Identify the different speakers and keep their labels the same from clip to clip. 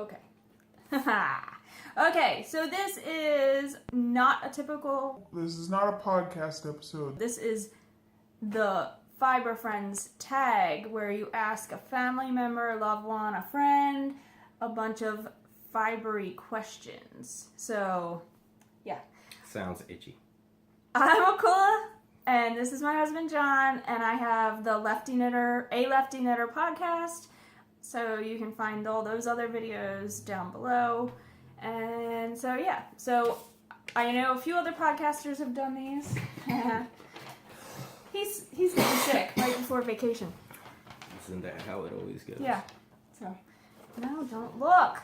Speaker 1: Okay. Okay, so this is not a typical...
Speaker 2: This is not a podcast episode.
Speaker 1: This is the Fiber Friends tag, where you ask a family member, a loved one, a friend, a bunch of fibery questions. So, yeah.
Speaker 3: Sounds itchy.
Speaker 1: I'm Akula, and this is my husband John, and I have the Lefty Knitter podcast. So you can find all those other videos down below. And so, yeah. So I know a few other podcasters have done these. He's getting sick right before vacation.
Speaker 3: Isn't that how it always goes?
Speaker 1: Yeah. So, no, don't look.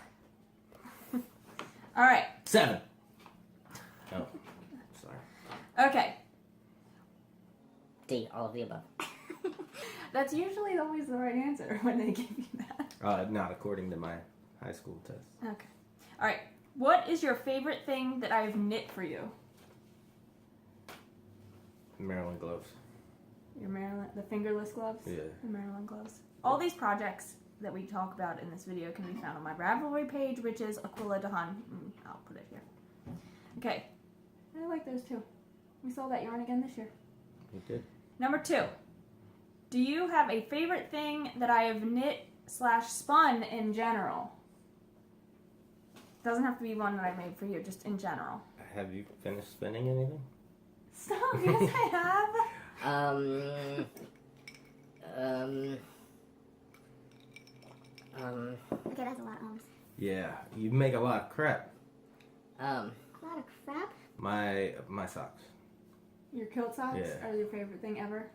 Speaker 1: All right.
Speaker 3: 7. Oh, sorry.
Speaker 1: Okay.
Speaker 4: D, all of the above.
Speaker 1: That's usually always the right answer when they give you that.
Speaker 3: Not according to my high school test.
Speaker 1: Okay. All right. What is your favorite thing that I've knit for you?
Speaker 3: Maryland gloves.
Speaker 1: Your Maryland, the fingerless gloves?
Speaker 3: Yeah.
Speaker 1: The Maryland gloves. All these projects that we talk about in this video can be found on my Ravelry page, which is Aquila Dahan. I'll put it here. Okay. I like those too. We sold that yarn again this year.
Speaker 3: You did.
Speaker 1: Number 2. Do you have a favorite thing that I have knit/spun in general? Doesn't have to be one that I made for you, just in general.
Speaker 3: Have you finished spinning anything?
Speaker 1: Stop, yes I have.
Speaker 5: Okay, that's a lot of ums.
Speaker 3: Yeah, you make a lot of crap.
Speaker 5: A lot of crap?
Speaker 3: My socks.
Speaker 1: Your kilt socks
Speaker 3: Yeah.
Speaker 1: are your favorite thing ever?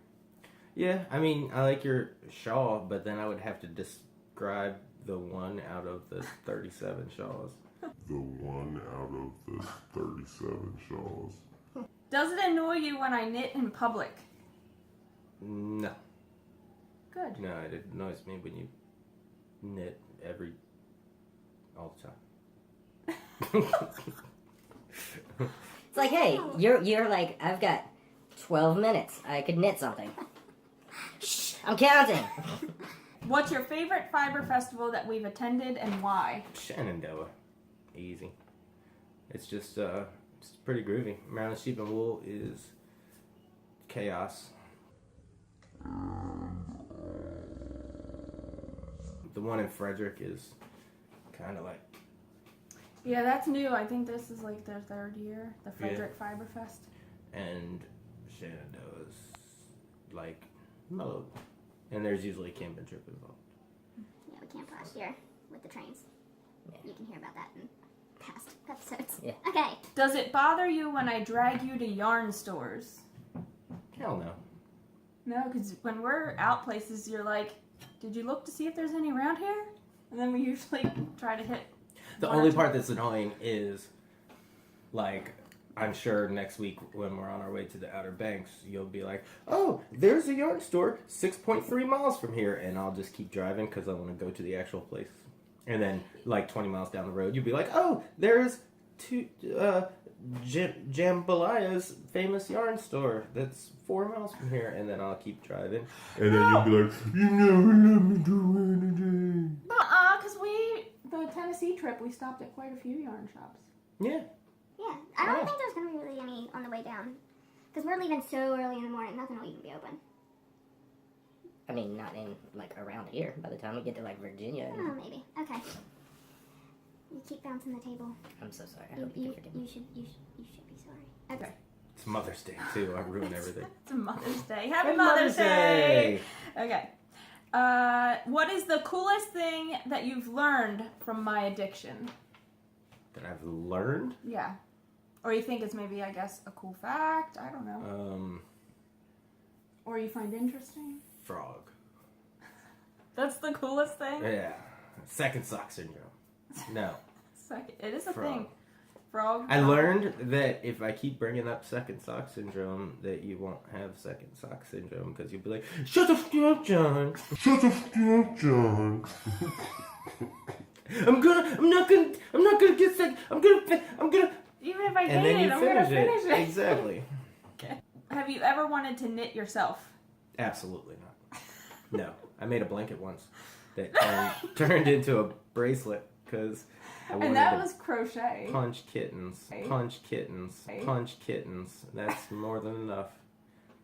Speaker 3: Yeah, I mean, I like your shawl, but then I would have to describe the one out of the 37 shawls.
Speaker 2: The one out of the 37 shawls.
Speaker 1: Does it annoy you when I knit in public?
Speaker 3: No.
Speaker 1: Good.
Speaker 3: No, it annoys me when you knit all the time.
Speaker 4: It's like, hey, you're like, I've got 12 minutes. I could knit something. Shh, I'm counting.
Speaker 1: What's your favorite fiber festival that we've attended and why?
Speaker 3: Shenandoah. Easy. It's just, it's pretty groovy. Maryland Sheep and Wool is chaos. The one in Frederick is kind of like...
Speaker 1: Yeah, that's new. I think this is like their 3rd year, the Frederick Fiber Fest.
Speaker 3: And Shenandoah's like mellow. And there's usually a camping trip involved.
Speaker 5: Yeah, we camped last year with the trains.
Speaker 4: Yeah.
Speaker 5: You can hear about that in past episodes.
Speaker 4: Yeah.
Speaker 5: Okay.
Speaker 1: Does it bother you when I drag you to yarn stores?
Speaker 3: Hell no.
Speaker 1: No, because when we're out places, you're like, did you look to see if there's any around here? And then we usually try to hit...
Speaker 3: The only part that's annoying is, like, I'm sure next week when we're on our way to the Outer Banks, you'll be like, oh, there's a yarn store 6.3 miles from here. And I'll just keep driving because I want to go to the actual place. And then, like, 20 miles down the road, you'll be like, oh, there's Jambalaya's famous yarn store that's 4 miles from here. And then I'll keep driving.
Speaker 2: And then you'll be like, you never let me do anything.
Speaker 1: Because the Tennessee trip, we stopped at quite a few yarn shops.
Speaker 3: Yeah.
Speaker 5: Yeah. I don't think there's going to be really any on the way down. Because we're leaving so early in the morning, nothing will even be open.
Speaker 4: I mean, not in, like, around here. By the time we get to, like, Virginia.
Speaker 5: Oh, maybe. Okay. You keep bouncing the table.
Speaker 4: I'm so sorry. I hope you can forgive me.
Speaker 5: You should be sorry. Okay.
Speaker 3: It's Mother's Day, too. I ruin everything.
Speaker 1: It's a Mother's Day. Happy Mother's Day! Okay. What is the coolest thing that you've learned from my addiction?
Speaker 3: That I've learned?
Speaker 1: Yeah. Or you think it's maybe, I guess, a cool fact? I don't know. Or you find interesting?
Speaker 3: Frog.
Speaker 1: That's the coolest thing?
Speaker 3: Yeah. Second sock syndrome. No.
Speaker 1: It is a
Speaker 3: Frog.
Speaker 1: thing. Frog.
Speaker 3: I learned that if I keep bringing up second sock syndrome, that you won't have second sock syndrome because you'll be like, shut the f*** up, John.
Speaker 2: Shut the f*** up, John.
Speaker 3: I'm not gonna get sick. I'm gonna.
Speaker 1: Even if I
Speaker 3: And
Speaker 1: hate
Speaker 3: then
Speaker 1: it,
Speaker 3: you
Speaker 1: I'm gonna
Speaker 3: finish
Speaker 1: finish it.
Speaker 3: Exactly.
Speaker 1: Okay. Have you ever wanted to knit yourself?
Speaker 3: Absolutely not. No. I made a blanket once that turned into a bracelet because I
Speaker 1: And
Speaker 3: wanted
Speaker 1: that
Speaker 3: to
Speaker 1: was crochet.
Speaker 3: punch kittens. Punch kittens. Punch kittens. That's more than enough.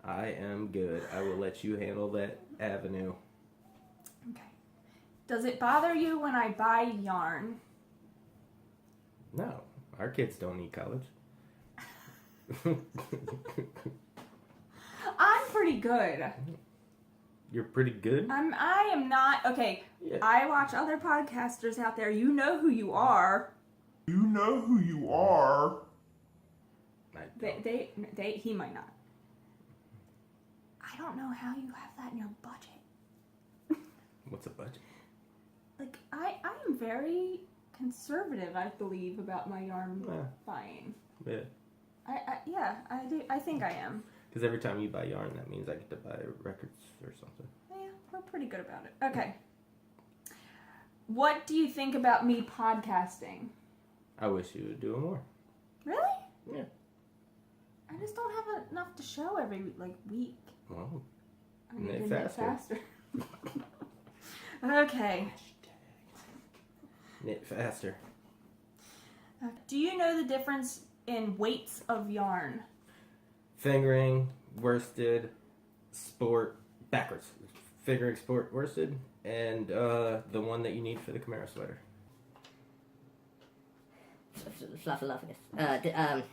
Speaker 3: I am good. I will let you handle that avenue.
Speaker 1: Okay. Does it bother you when I buy yarn?
Speaker 3: No, our kids don't need college.
Speaker 1: I'm pretty good.
Speaker 3: You're pretty good?
Speaker 1: I am not. Okay,
Speaker 3: Yeah.
Speaker 1: I watch other podcasters out there. You know who you are.
Speaker 2: You know who you are.
Speaker 3: I don't.
Speaker 1: He might not. I don't know how you have that in your budget.
Speaker 3: What's a budget?
Speaker 1: Like, I am very conservative, I believe, about my yarn buying.
Speaker 3: Yeah.
Speaker 1: I do. I think I am.
Speaker 3: Because every time you buy yarn, that means I get to buy records or something.
Speaker 1: Yeah, we're pretty good about it. Okay. What do you think about me podcasting?
Speaker 3: I wish you would do it more.
Speaker 1: Really?
Speaker 3: Yeah.
Speaker 1: I just don't have enough to show every week.
Speaker 3: Well,
Speaker 1: I need
Speaker 3: knit
Speaker 1: to knit
Speaker 3: faster.
Speaker 1: Okay.
Speaker 3: Knit faster.
Speaker 1: Do you know the difference in weights of yarn?
Speaker 3: Fingering, worsted, sport, backwards. Fingering, sport, worsted, and the one that you need for the Camaro sweater.
Speaker 4: Fluffaluffagus.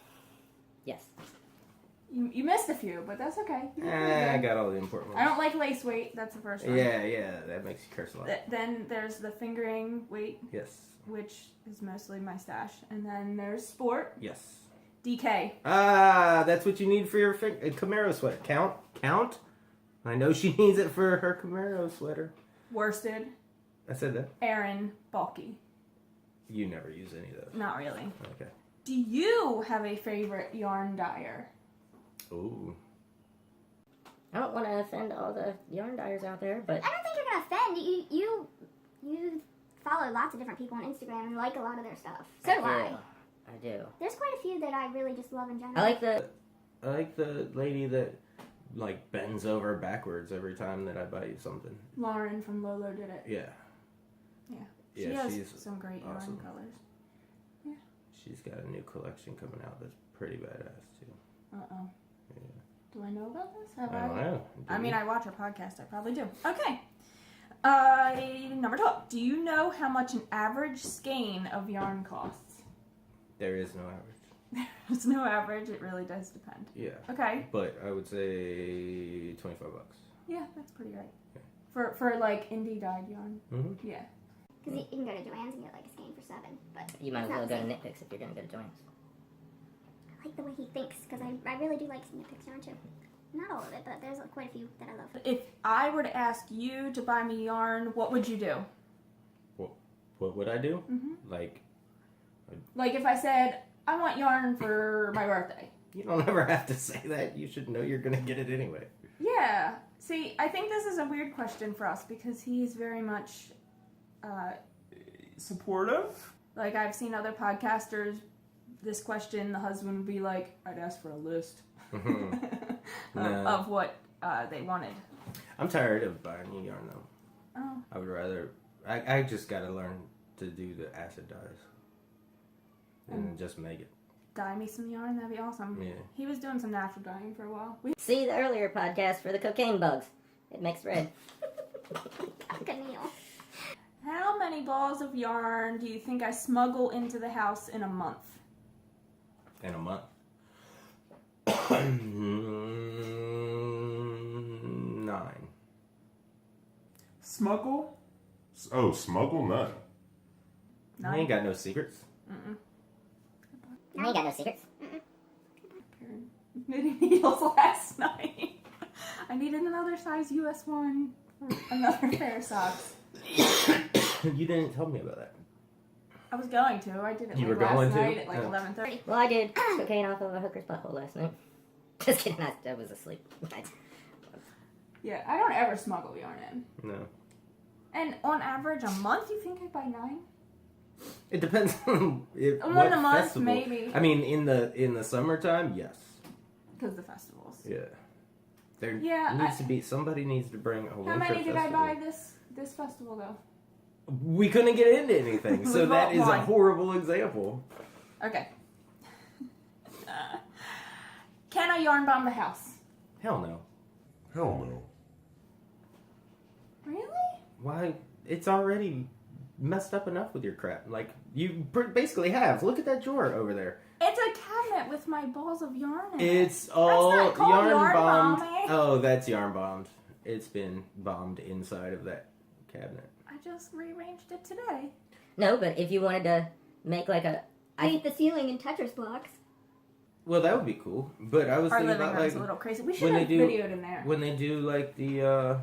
Speaker 4: Yes.
Speaker 1: You missed a few, but that's okay. You did pretty
Speaker 3: I
Speaker 1: good.
Speaker 3: got all the important ones.
Speaker 1: I don't like lace weight. That's the first one.
Speaker 3: Yeah, that makes you curse a lot.
Speaker 1: Then there's the fingering weight,
Speaker 3: Yes.
Speaker 1: which is mostly my stash. And then there's sport,
Speaker 3: Yes.
Speaker 1: DK.
Speaker 3: Ah, that's what you need for your Camaro sweater. Count. I know she needs it for her Camaro sweater.
Speaker 1: Worsted,
Speaker 3: I said that.
Speaker 1: Aran, bulky.
Speaker 3: You never use any of those.
Speaker 1: Not really.
Speaker 3: Okay.
Speaker 1: Do you have a favorite yarn dyer?
Speaker 3: Ooh.
Speaker 4: I don't want to offend all the yarn dyers out there, but
Speaker 5: I don't think you're gonna offend. You follow lots of different people on Instagram and like a lot of their stuff. So do I.
Speaker 4: I do.
Speaker 5: There's quite a few that I really just love in general.
Speaker 4: I like the
Speaker 3: lady that like bends over backwards every time that I buy you something.
Speaker 1: Lauren from Lolo did it.
Speaker 3: Yeah.
Speaker 1: Yeah.
Speaker 3: Yeah,
Speaker 1: She has
Speaker 3: she's
Speaker 1: some great
Speaker 3: awesome.
Speaker 1: yarn colors.
Speaker 3: She's got a new collection coming out that's pretty badass too.
Speaker 1: Uh-oh.
Speaker 3: Yeah.
Speaker 1: Do I know about this?
Speaker 3: I don't know.
Speaker 1: I mean, I watch her podcast. I probably do. Okay. Number 12. Do you know how much an average skein of yarn costs?
Speaker 3: There is no average.
Speaker 1: There's no average. It really does depend.
Speaker 3: Yeah.
Speaker 1: Okay.
Speaker 3: But I would say $25.
Speaker 1: Yeah, that's pretty right. For like indie dyed yarn.
Speaker 3: Mm-hmm.
Speaker 1: Yeah.
Speaker 5: Because you can go to Joann's and get like a skein for $7, but
Speaker 4: you might as
Speaker 5: it's
Speaker 4: well
Speaker 5: not
Speaker 4: go
Speaker 5: the
Speaker 4: to
Speaker 5: same.
Speaker 4: Nitpicks if you're gonna go to Joann's.
Speaker 5: I like the way he thinks because I really do like Nitpicks yarn too. Not all of it, but there's quite a few that I love.
Speaker 1: If I were to ask you to buy me yarn, what would you do?
Speaker 3: What would I do?
Speaker 1: Mm-hmm.
Speaker 3: Like,
Speaker 1: if I said, I want yarn for my birthday.
Speaker 3: you don't ever have to say that. You should know you're gonna get it anyway.
Speaker 1: Yeah. See, I think this is a weird question for us because he's very much supportive. Like, I've seen other podcasters, this question, the husband would be like, I'd ask for a list
Speaker 3: No.
Speaker 1: of what they wanted.
Speaker 3: I'm tired of buying new yarn though.
Speaker 1: Oh.
Speaker 3: I would rather. I just gotta learn to do the acid dyes and just make it.
Speaker 1: Dye me some yarn, that'd be awesome.
Speaker 3: Yeah.
Speaker 1: He was doing some natural dyeing for a while.
Speaker 4: See the earlier podcast for the cocaine bugs. It makes red.
Speaker 5: Good meal.
Speaker 1: How many balls of yarn do you think I smuggle into the house in a month?
Speaker 3: In a month. 9.
Speaker 2: Smuggle? Oh, smuggle? None.
Speaker 3: I ain't got no secrets.
Speaker 5: I ain't got no secrets.
Speaker 1: Knitting needles last night. I needed another size US 1 for another pair of socks.
Speaker 3: You didn't tell me about that.
Speaker 1: I was going to. I did it
Speaker 3: You
Speaker 1: like
Speaker 3: were going
Speaker 1: last
Speaker 3: to?
Speaker 1: night at like
Speaker 3: Oh.
Speaker 1: 11:30.
Speaker 4: Well, I did cocaine off of a hooker's butthole last night. Just kidding, I was asleep.
Speaker 1: Yeah, I don't ever smuggle yarn in.
Speaker 3: No.
Speaker 1: And on average, a month, you think I buy 9?
Speaker 3: It depends on
Speaker 1: One
Speaker 3: what
Speaker 1: a month,
Speaker 3: festival.
Speaker 1: maybe.
Speaker 3: I mean, in the summertime, yes.
Speaker 1: Because the festivals.
Speaker 3: Yeah. There
Speaker 1: Yeah,
Speaker 3: needs to be somebody needs to bring a winter
Speaker 1: How many did I
Speaker 3: festival.
Speaker 1: buy this festival though?
Speaker 3: We couldn't get into anything, so
Speaker 1: We
Speaker 3: that
Speaker 1: won't
Speaker 3: is a
Speaker 1: mind.
Speaker 3: horrible example.
Speaker 1: Okay. Can I yarn bomb the house?
Speaker 3: Hell no.
Speaker 2: Hell no.
Speaker 1: Really?
Speaker 3: Why? It's already messed up enough with your crap. Like, you basically have. Look at that drawer over there.
Speaker 1: It's a cabinet with my balls of yarn in it.
Speaker 3: It's all
Speaker 1: not called yarn
Speaker 3: bombed.
Speaker 1: bombing.
Speaker 3: Oh, that's yarn bombed. It's been bombed inside of that cabinet.
Speaker 1: I just rearranged it today.
Speaker 4: No, but if you wanted to make like a...
Speaker 5: Paint the ceiling in Tetris blocks.
Speaker 3: Well, that would be cool. But I was
Speaker 1: Our
Speaker 3: thinking
Speaker 1: living
Speaker 3: about
Speaker 1: room's
Speaker 3: like
Speaker 1: a little crazy. We should
Speaker 3: when
Speaker 1: have
Speaker 3: they do-
Speaker 1: videoed in there.
Speaker 3: when they do like the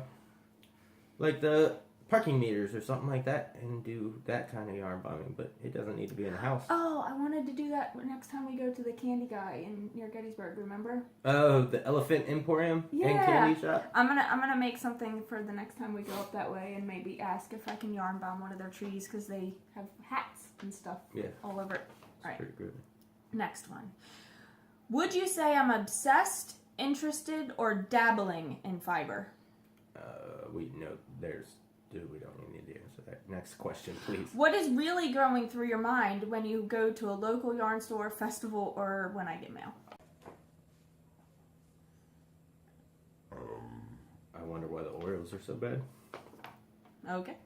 Speaker 3: parking meters or something like that, and do that kind of yarn bombing. But it doesn't need to be in a house.
Speaker 1: Oh, I wanted to do that next time we go to the candy guy near Gettysburg. Remember?
Speaker 3: Oh, the Elephant Emporium and
Speaker 1: Yeah.
Speaker 3: candy shop.
Speaker 1: I'm gonna make something for the next time we go up that way, and maybe ask if I can yarn bomb one of their trees because they have hats and stuff
Speaker 3: Yeah.
Speaker 1: all over it.
Speaker 3: It's
Speaker 1: Right.
Speaker 3: pretty good.
Speaker 1: Next one. Would you say I'm obsessed, interested, or dabbling in fiber?
Speaker 3: We know we don't even need to answer that. Next question, please.
Speaker 1: What is really going through your mind when you go to a local yarn store, festival, or when I get mail?
Speaker 3: I wonder why the Oreos are so bad.
Speaker 1: Okay.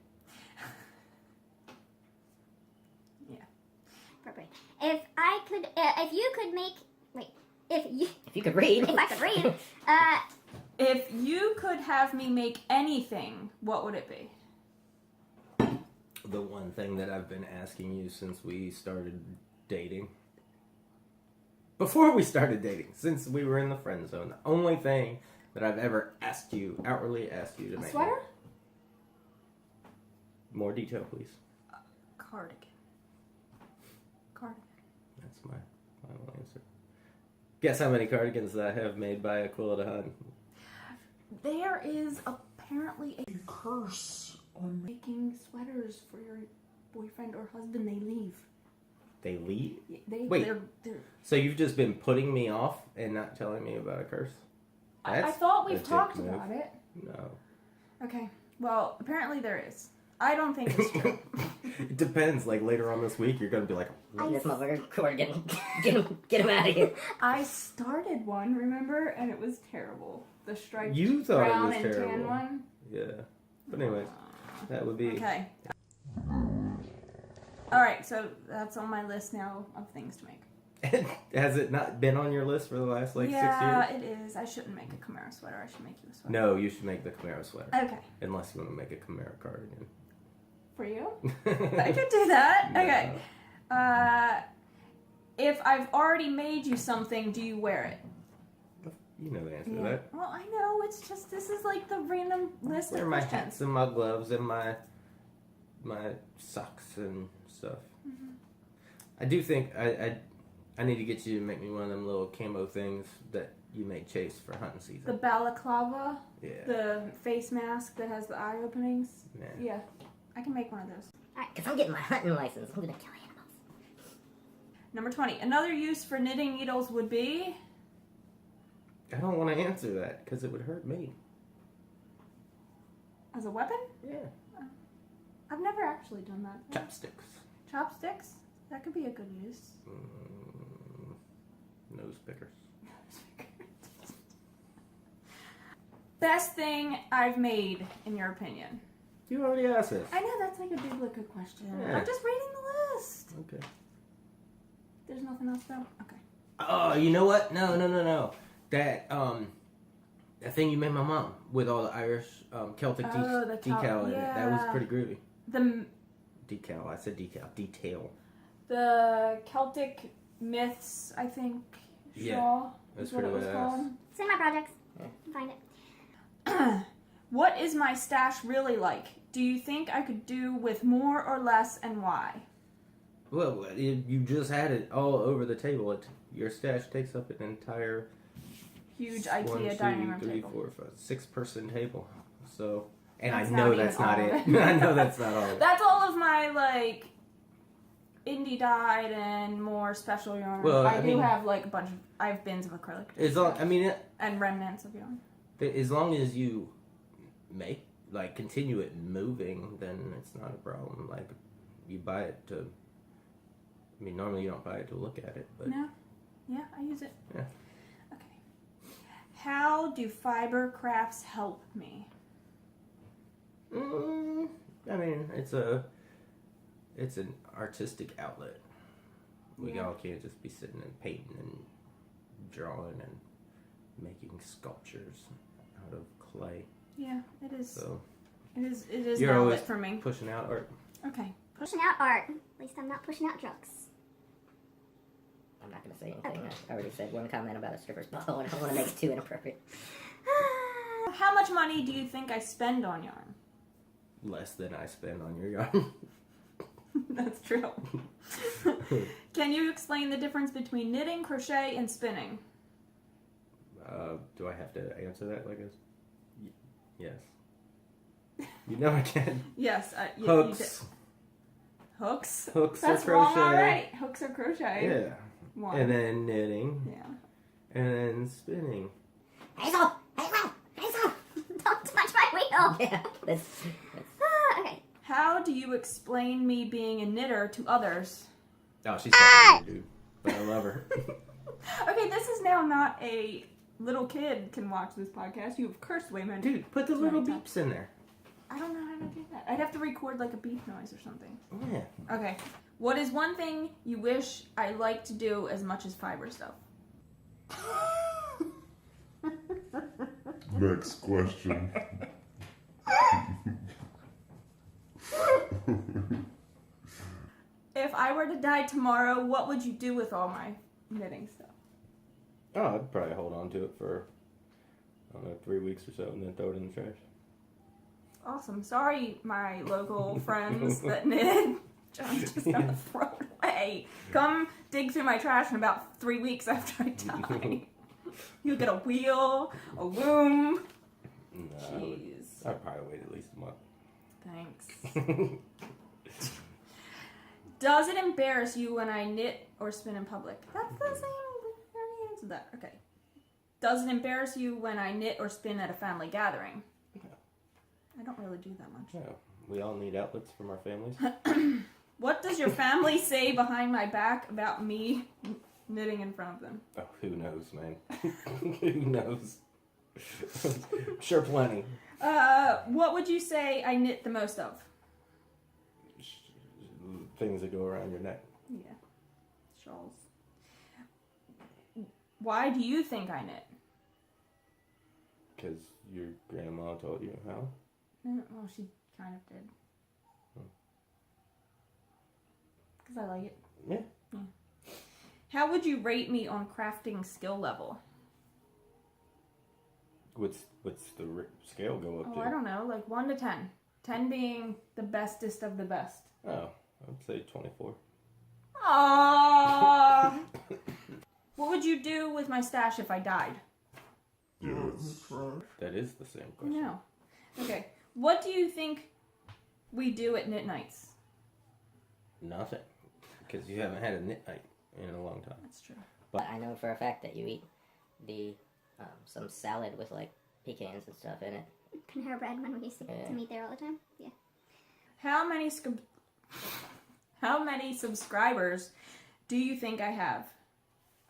Speaker 5: Perfect. If I could, if you could make, wait, if
Speaker 4: If you could read.
Speaker 5: I could read,
Speaker 1: If you could have me make anything, what would it be?
Speaker 3: The one thing that I've been asking you since we started dating. Before we started dating, since we were in the friend zone, the only thing that I've ever outwardly asked you to
Speaker 1: A
Speaker 3: make.
Speaker 1: sweater?
Speaker 3: More detail, please.
Speaker 1: Cardigan. Cardigan.
Speaker 3: That's my final answer. Guess how many cardigans that I have made by Aquila de Hun?
Speaker 1: There is apparently a
Speaker 2: You curse on me.
Speaker 1: making sweaters for your boyfriend or husband. They leave.
Speaker 3: They leave?
Speaker 1: They're
Speaker 3: So you've just been putting me off and not telling me about a curse?
Speaker 1: I
Speaker 3: That's
Speaker 1: thought
Speaker 3: a
Speaker 1: we've
Speaker 3: dick
Speaker 1: talked
Speaker 3: move.
Speaker 1: about it.
Speaker 3: No.
Speaker 1: Okay. Well, apparently there is. I don't think it's true.
Speaker 3: It depends. Like later on this week, you're gonna be like,
Speaker 4: Look at this motherfucker. Corrigan. Get him out of here.
Speaker 1: I started one, remember, and it was terrible. The striped
Speaker 3: You thought it
Speaker 1: brown
Speaker 3: was
Speaker 1: and
Speaker 3: terrible.
Speaker 1: tan one.
Speaker 3: yeah. But anyways, that would be.
Speaker 1: Okay. All right, so that's on my list now of things to make.
Speaker 3: Has it not been on your list for the last 6 years?
Speaker 1: Yeah, it is. I shouldn't make a Camaro sweater. I should make you a sweater.
Speaker 3: No, you should make the Camaro sweater.
Speaker 1: Okay.
Speaker 3: Unless you want to make a Camaro cardigan.
Speaker 1: For you? I could do that.
Speaker 3: No.
Speaker 1: Okay. If I've already made you something, do you wear it?
Speaker 3: You know the answer to that.
Speaker 1: Well, I know. It's just, this is like the random list
Speaker 3: Wear
Speaker 1: of
Speaker 3: my
Speaker 1: questions.
Speaker 3: hats and my gloves and my socks and stuff.
Speaker 1: Mm-hmm.
Speaker 3: I do think I need to get you to make me one of them little camo things that you make Chase for hunting season.
Speaker 1: The balaclava,
Speaker 3: Yeah.
Speaker 1: the face mask that has the eye openings.
Speaker 3: Nah.
Speaker 1: Yeah, I can make one of those.
Speaker 4: Because I'm getting my hunting license. I'm going to kill animals.
Speaker 1: Number 20. Another use for knitting needles would be...
Speaker 3: I don't want to answer that because it would hurt me.
Speaker 1: As a weapon?
Speaker 3: Yeah.
Speaker 1: I've never actually done that.
Speaker 3: Chopsticks.
Speaker 1: Chopsticks? That could be a good use.
Speaker 3: Nose pickers.
Speaker 1: Best thing I've made, in your opinion?
Speaker 3: You already asked it.
Speaker 1: I know that's like a duplicate question.
Speaker 3: Yeah.
Speaker 1: I'm just reading the list.
Speaker 3: Okay.
Speaker 1: There's nothing else though? Okay.
Speaker 3: Oh, you know what? No. That thing you made my mom with all the Irish Celtic
Speaker 1: Oh, the
Speaker 3: decal in it. That was
Speaker 1: yeah.
Speaker 3: pretty groovy.
Speaker 1: The
Speaker 3: Decal. I said decal. Detail.
Speaker 1: Celtic myths, I think.
Speaker 3: Yeah,
Speaker 1: Shawl
Speaker 3: that's
Speaker 1: is what it
Speaker 3: pretty
Speaker 1: was
Speaker 3: badass.
Speaker 1: called.
Speaker 5: send my projects. Find it.
Speaker 1: What is my stash really like? Do you think I could do with more or less, and why?
Speaker 3: Well, you just had it all over the table. Your stash takes up an entire
Speaker 1: Huge IKEA
Speaker 3: 1,
Speaker 1: dining room
Speaker 3: 2, 3,
Speaker 1: table.
Speaker 3: 4, 5, 6-person table. So, and
Speaker 1: That's
Speaker 3: I
Speaker 1: not
Speaker 3: know
Speaker 1: even
Speaker 3: that's not
Speaker 1: all
Speaker 3: it.
Speaker 1: of it.
Speaker 3: I know that's not all of it.
Speaker 1: That's all of my like indie dyed and more special yarn.
Speaker 3: Well,
Speaker 1: I
Speaker 3: I
Speaker 1: do
Speaker 3: mean-
Speaker 1: have like a bunch of. I have bins of acrylic
Speaker 3: As long, I mean,
Speaker 1: and remnants of yarn.
Speaker 3: as long as you make like continue it moving, then it's not a problem. Like you buy it to. I mean, normally you don't buy it to look at it, but
Speaker 1: No. Yeah, I use it.
Speaker 3: Yeah.
Speaker 1: Okay. How do fiber crafts help me?
Speaker 3: I mean, it's an artistic outlet. We
Speaker 1: Yeah.
Speaker 3: all can't just be sitting and painting and drawing and making sculptures out of clay.
Speaker 1: Yeah, it is.
Speaker 3: So
Speaker 1: It is
Speaker 3: you're
Speaker 1: an
Speaker 3: always
Speaker 1: outlet for me.
Speaker 3: pushing out art.
Speaker 1: Okay.
Speaker 5: Pushing out art. At least I'm not pushing out drugs.
Speaker 4: I'm not going to say anything. I already said one comment about a stripper's ball, and I don't want to make it too inappropriate.
Speaker 1: How much money do you think I spend on yarn?
Speaker 3: Less than I spend on your yarn.
Speaker 1: That's true. Can you explain the difference between knitting, crochet, and spinning?
Speaker 3: Do I have to answer that like this? Yes. You know I can.
Speaker 1: Yes. You did.
Speaker 3: Hooks.
Speaker 1: Hooks?
Speaker 3: Hooks
Speaker 1: That's
Speaker 3: or
Speaker 1: wrong
Speaker 3: crochet.
Speaker 1: already. Hooks or crochet?
Speaker 3: Yeah.
Speaker 1: One.
Speaker 3: And then knitting.
Speaker 1: Yeah.
Speaker 3: And then spinning.
Speaker 4: Hazel! Hazel! Hazel!
Speaker 5: Don't touch my wheel.
Speaker 4: Yeah, that's
Speaker 5: Okay.
Speaker 1: How do you explain me being a knitter to others?
Speaker 3: Oh, she's such a dude. But I love her.
Speaker 1: Okay, this is now not a little kid can watch this podcast. You have cursed way many.
Speaker 3: Dude, put the little beeps in there.
Speaker 1: I don't know how to do that. I'd have to record like a beep noise or something.
Speaker 3: Yeah.
Speaker 1: Okay. What is one thing you wish I liked to do as much as fiber stuff?
Speaker 2: Next question.
Speaker 1: If I were to die tomorrow, what would you do with all my knitting stuff?
Speaker 3: Oh, I'd probably hold on to it for, I don't know, 3 weeks or so and then throw it in the trash.
Speaker 1: Awesome. Sorry, my local friends that knit. John's just gonna throw it away. Come dig through my trash in about 3 weeks after I die. You'll get a wheel, a loom.
Speaker 3: No,
Speaker 1: Jeez.
Speaker 3: I'd probably wait at least a month.
Speaker 1: Thanks. Does it embarrass you when I knit or spin in public? That's the same. I already answered that. Okay. Does it embarrass you when I knit or spin at a family gathering?
Speaker 3: No.
Speaker 1: I don't really do that much.
Speaker 3: No, we all need outlets from our families.
Speaker 1: What does your family say behind my back about me knitting in front of them?
Speaker 3: Oh, who knows, man? Who knows? Sure, plenty.
Speaker 1: What would you say I knit the most of?
Speaker 3: Things that go around your neck.
Speaker 1: Yeah. Shawls. Why do you think I knit?
Speaker 3: Because your grandma told you how.
Speaker 1: Well, she kind of did. Because I like it.
Speaker 3: Yeah.
Speaker 1: How would you rate me on crafting skill level?
Speaker 3: What's the scale go up
Speaker 1: Oh,
Speaker 3: to?
Speaker 1: I don't know. Like 1 to 10. 10 being the bestest of the best.
Speaker 3: Oh, I'd say 24.
Speaker 1: Aww. What would you do with my stash if I died?
Speaker 2: Yes.
Speaker 3: That is the same question.
Speaker 1: No. Okay. What do you think we do at knit nights?
Speaker 3: Nothing. Because you haven't had a knit night in a long time.
Speaker 1: That's true.
Speaker 4: But I know for a fact that you eat the some salad with like pecans and stuff in it.
Speaker 5: Panera Bread when we used to
Speaker 4: Yeah.
Speaker 5: meet there all the time. Yeah.
Speaker 1: How many subscribers do you think I have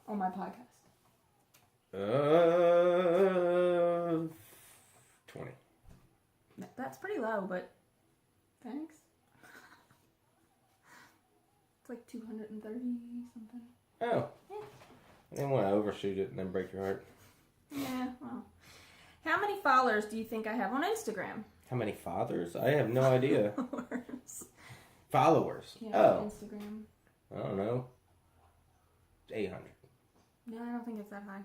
Speaker 1: on my podcast?
Speaker 3: 20.
Speaker 1: That's pretty low, but thanks. It's like 230 something.
Speaker 3: Oh.
Speaker 1: Yeah.
Speaker 3: I didn't want to overshoot it and then break your heart.
Speaker 1: Yeah, well. How many followers do you think I have on Instagram?
Speaker 3: How many fathers? I have no idea.
Speaker 1: Followers.
Speaker 3: Followers.
Speaker 1: Yeah,
Speaker 3: Oh.
Speaker 1: Instagram.
Speaker 3: I don't know. 800.
Speaker 1: No, I don't think it's that high.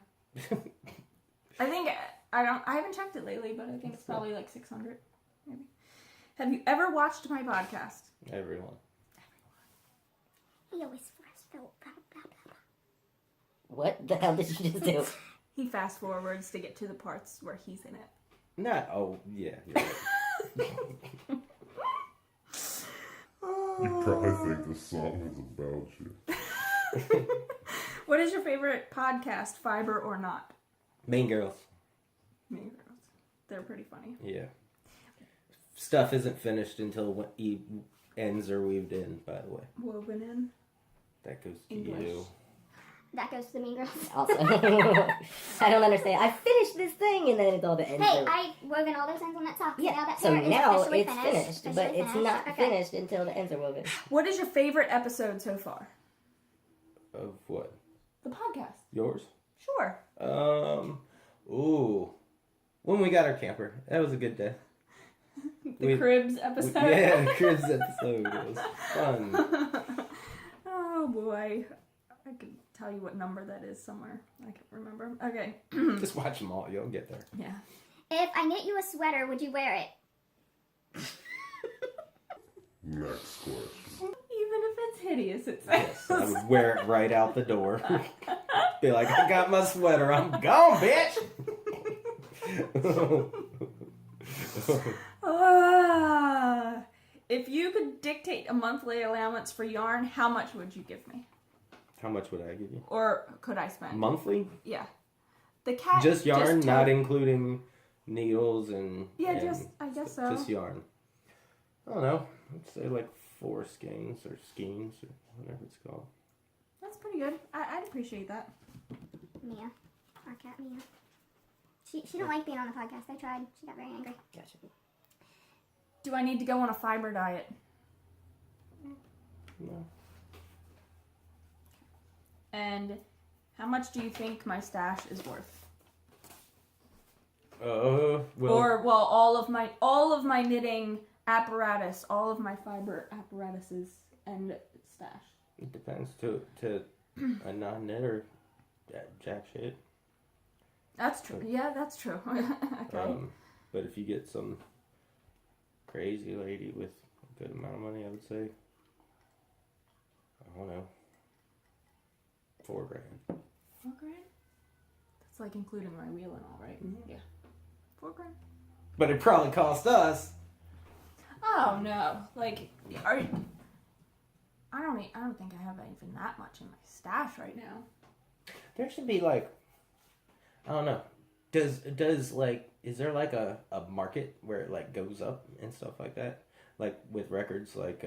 Speaker 1: I think I haven't checked it lately, but I think it's probably like 600 maybe. Have you ever watched my podcast?
Speaker 3: Everyone.
Speaker 5: He always fast forward. Blah, blah, blah, blah.
Speaker 4: What the hell did you just do?
Speaker 1: He fast forwards to get to the parts where he's in it.
Speaker 3: Not. Oh, yeah. You're right.
Speaker 2: You probably think this song is about you.
Speaker 1: What is your favorite podcast, Fiber or Not?
Speaker 3: Mean Girls.
Speaker 1: Mean Girls. They're pretty funny.
Speaker 3: Yeah. stuff isn't finished until ends are weaved in, by the way.
Speaker 1: Woven in.
Speaker 3: That goes to
Speaker 1: English.
Speaker 3: you.
Speaker 5: That goes to the mean girls.
Speaker 4: Also, I don't understand. I finished this thing, and then it's all the ends.
Speaker 5: Hey,
Speaker 4: are-
Speaker 5: I woven all those ends on that sock.
Speaker 4: yeah.
Speaker 5: Now that
Speaker 4: So
Speaker 5: pair is
Speaker 4: now
Speaker 5: officially
Speaker 4: it's
Speaker 5: finished.
Speaker 4: finished, but
Speaker 5: Officially
Speaker 4: it's
Speaker 5: finished.
Speaker 4: not
Speaker 5: Okay.
Speaker 4: finished until the ends are woven.
Speaker 1: What is your favorite episode so far?
Speaker 3: Of what?
Speaker 1: The podcast.
Speaker 3: Yours?
Speaker 1: Sure.
Speaker 3: Ooh. When we got our camper. That was a good day.
Speaker 1: The Cribs episode.
Speaker 3: Yeah, the Cribs episode. It was fun.
Speaker 1: Oh boy. I could tell you what number that is somewhere. I can't remember. Okay.
Speaker 3: Just watch them all. You'll get there.
Speaker 1: Yeah.
Speaker 5: If I knit you a sweater, would you wear it?
Speaker 2: Next question.
Speaker 1: Even if it's hideous, it
Speaker 3: Yes, I
Speaker 1: says.
Speaker 3: would wear it right out the door. Be like, I got my sweater. I'm gone, bitch.
Speaker 1: If you could dictate a monthly allowance for yarn, how much would you give me?
Speaker 3: How much would I give you?
Speaker 1: Or could I spend?
Speaker 3: Monthly?
Speaker 1: Yeah. The cat.
Speaker 3: Just yarn,
Speaker 1: just
Speaker 3: not
Speaker 1: told-
Speaker 3: including needles and.
Speaker 1: Yeah,
Speaker 3: and
Speaker 1: just I guess so.
Speaker 3: Just yarn. I don't know. I'd say like 4 skeins or whatever it's called.
Speaker 1: That's pretty good. I'd appreciate that.
Speaker 5: Mia. Our cat Mia. She don't like being on the podcast. I tried. She got very angry.
Speaker 4: Gotcha.
Speaker 1: Do I need to go on a fiber diet?
Speaker 3: No.
Speaker 1: And how much do you think my stash is worth?
Speaker 3: Well,
Speaker 1: Or all of my knitting apparatus, all of my fiber apparatuses and stash.
Speaker 3: it depends to a non-knitter. Jack shit.
Speaker 1: That's true. Yeah, that's true. Okay.
Speaker 3: But if you get some crazy lady with a good amount of money, I would say, I don't know, $4,000.
Speaker 1: $4,000? That's like including my wheel and all, right?
Speaker 3: Mhm.
Speaker 1: Yeah. $4,000.
Speaker 3: But it probably cost us.
Speaker 1: Oh no! Like, I don't think I have even that much in my stash right now.
Speaker 3: There should be like, I don't know. Does like, is there like a market where it like goes up and stuff like that? Like with records, like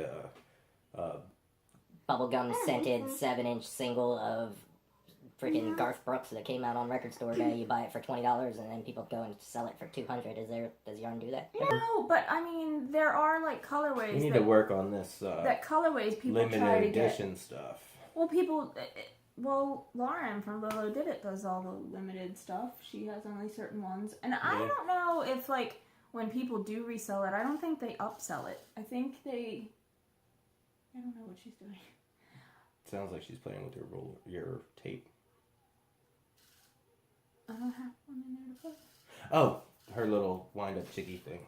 Speaker 4: Bubblegum scented 7-inch single of freaking Garth Brooks that came out on Record Store Day. You buy it for $20 and then people go and sell it for $200. Does yarn do that?
Speaker 1: No, but I mean, there are like colorways.
Speaker 3: we need
Speaker 1: that,
Speaker 3: to work on this
Speaker 1: that colorways people try
Speaker 3: limited
Speaker 1: to get.
Speaker 3: edition stuff.
Speaker 1: Well, Lauren from Lolo Did It does all the limited stuff. She has only certain ones, and I
Speaker 3: Yeah.
Speaker 1: don't know if like when people do resell it, I don't think they upsell it. I think they. I don't know what she's doing.
Speaker 3: Sounds like she's playing with your tape.
Speaker 1: I don't have one in there to put.
Speaker 3: Oh, her little wind-up chickie thing.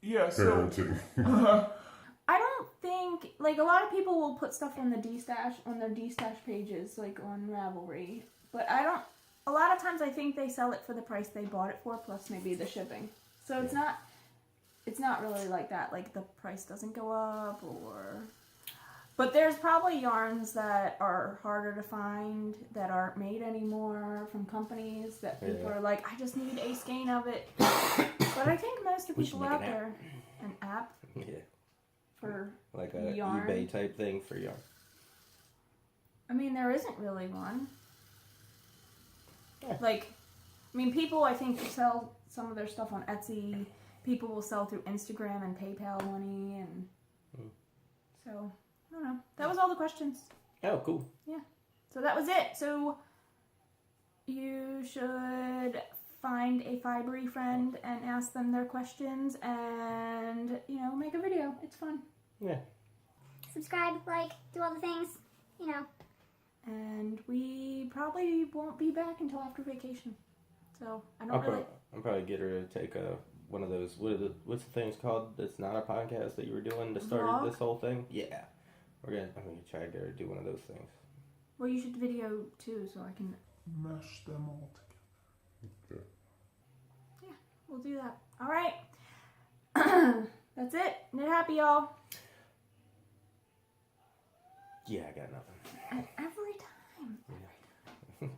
Speaker 6: Yeah, so
Speaker 2: Parenting.
Speaker 1: I don't think like a lot of people will put stuff on the D-stash on their D-stash pages, like on Ravelry. But I don't. A lot of times, I think they sell it for the price they bought it for, plus maybe the shipping. So it's not. It's not really like that. Like the price doesn't go up, or. But there's probably yarns that are harder to find that aren't made anymore from companies that people
Speaker 3: Yeah.
Speaker 1: are like, I just need a skein of it. But I think most of the
Speaker 3: We should
Speaker 1: people
Speaker 3: make
Speaker 1: out
Speaker 3: an app.
Speaker 1: there, an app
Speaker 3: Yeah,
Speaker 1: for.
Speaker 3: like a
Speaker 1: Yarn.
Speaker 3: eBay type thing for yarn.
Speaker 1: I mean, there isn't really one.
Speaker 3: Yeah.
Speaker 1: Like, I mean, people I think sell some of their stuff on Etsy. People will sell through Instagram and PayPal money, and so I don't know. That was all the questions.
Speaker 3: Oh, cool.
Speaker 1: So that was it. So you should find a fibery friend and ask them their questions, and make a video. It's fun.
Speaker 3: Yeah.
Speaker 5: Subscribe, like, do all the things.
Speaker 1: And we probably won't be back until after vacation. So I don't
Speaker 3: I'll
Speaker 1: really.
Speaker 3: probably get her to take one of those. What's the things called? That's not a podcast that you were doing to start
Speaker 1: Vlog?
Speaker 3: this whole thing. Yeah, I'm gonna try to get her to do one of those things.
Speaker 1: Well, you should video too, so I can.
Speaker 6: mesh them all together.
Speaker 1: We'll do that. All right. That's it. Knit happy, y'all.
Speaker 3: Yeah, I got nothing.
Speaker 1: Every time.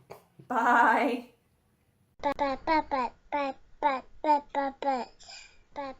Speaker 1: Bye.
Speaker 5: But. but.